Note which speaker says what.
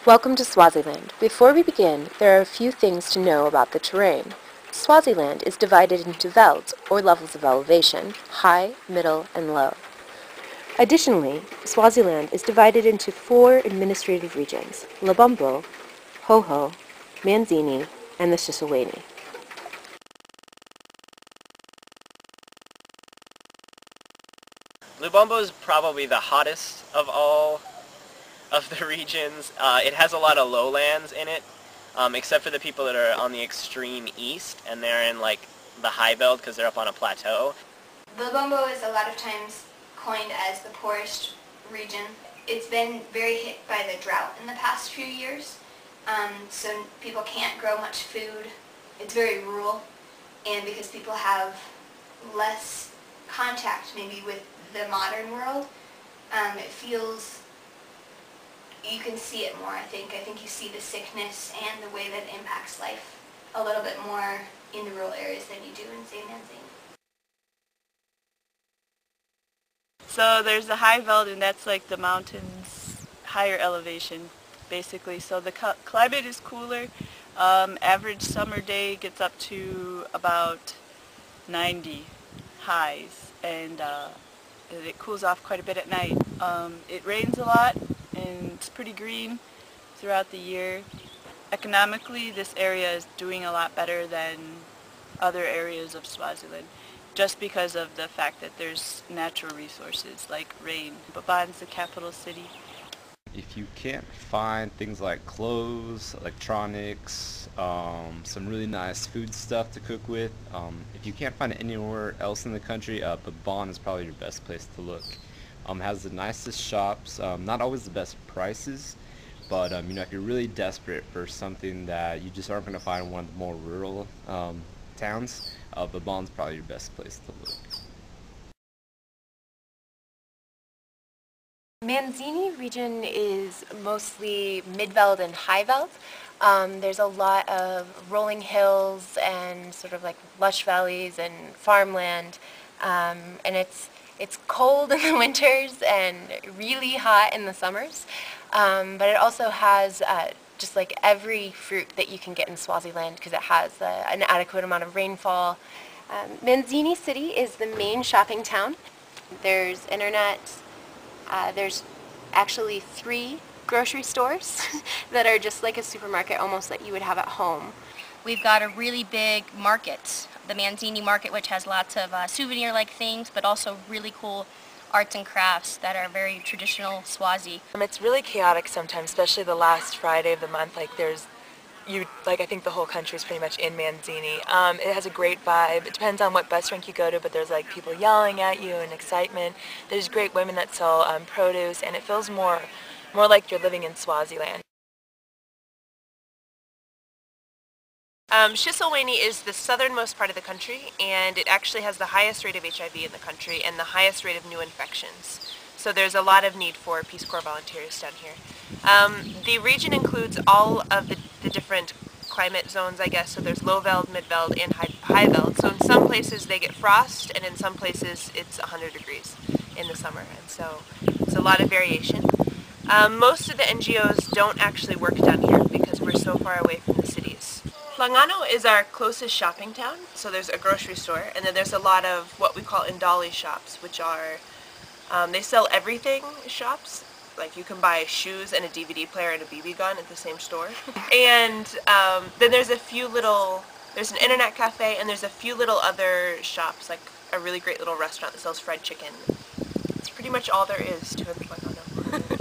Speaker 1: Welcome to Swaziland. Before we begin, there are a few things to know about the terrain. Swaziland is divided into velds, or levels of elevation, high, middle, and low. Additionally, Swaziland is divided into 4 administrative regions: Lubumbo, Hoho, Manzini, and the Shishoweni.
Speaker 2: Lubumbo is probably the hottest of all of the regions. It has a lot of lowlands in it, except for the people that are on the extreme east, and they're in like the high belt because they're up on a plateau.
Speaker 3: Lubumbo is a lot of times coined as the poorest region. It's been very hit by the drought in the past few years, so people can't grow much food. It's very rural, and because people have less contact maybe with the modern world, it feels, you can see it more, I think. I think you see the sickness and the way that it impacts life a little bit more in the rural areas than you do in, say, Manzini.
Speaker 4: So there's the high veld, and that's like the mountains, higher elevation, basically. So the climate is cooler. Average summer day gets up to about 90 highs, and it cools off quite a bit at night. It rains a lot, and it's pretty green throughout the year. Economically, this area is doing a lot better than other areas of Swaziland, just because of the fact that there's natural resources like rain. Baban's the capital city.
Speaker 5: If you can't find things like clothes, electronics, some really nice food stuff to cook with, if you can't find it anywhere else in the country, Baban is probably your best place to look. It has the nicest shops, not always the best prices, but if you're really desperate for something that you just aren't going to find in one of the more rural towns, Baban's probably your best place to look.
Speaker 1: Manzini region is mostly mid-veld and high-veld. There's a lot of rolling hills and sort of like lush valleys and farmland, and it's cold in the winters and really hot in the summers, but it also has just like every fruit that you can get in Swaziland because it has an adequate amount of rainfall. Manzini City is the main shopping town. There's internet. There's actually 3 grocery stores that are just like a supermarket, almost that you would have at home.
Speaker 6: We've got a really big market, the Manzini market, which has lots of souvenir-like things, but also really cool arts and crafts that are very traditional Swazi.
Speaker 7: It's really chaotic sometimes, especially the last Friday of the month. I think the whole country is pretty much in Manzini. It has a great vibe. It depends on what bus rank you go to, but there's like people yelling at you and excitement. There's great women that sell produce, and it feels more like you're living in Swaziland. Shishoweni is the southernmost part of the country, and it actually has the highest rate of HIV in the country and the highest rate of new infections. So there's a lot of need for Peace Corps volunteers down here. The region includes all of the different climate zones, I guess. So there's low veld, mid veld, and high veld. So in some places they get frost, and in some places it's 100 degrees in the summer, and so it's a lot of variation. Most of the NGOs don't actually work down here because we're so far away from the cities. Langano is our closest shopping town, so there's a grocery store, and then there's a lot of what we call indali shops, which are, they sell everything shops. Like you can buy shoes and a DVD player and a BB gun at the same store. And then there's there's an internet cafe, and there's a few little other shops, like a really great little restaurant that sells fried chicken. It's pretty much all there is to Langano.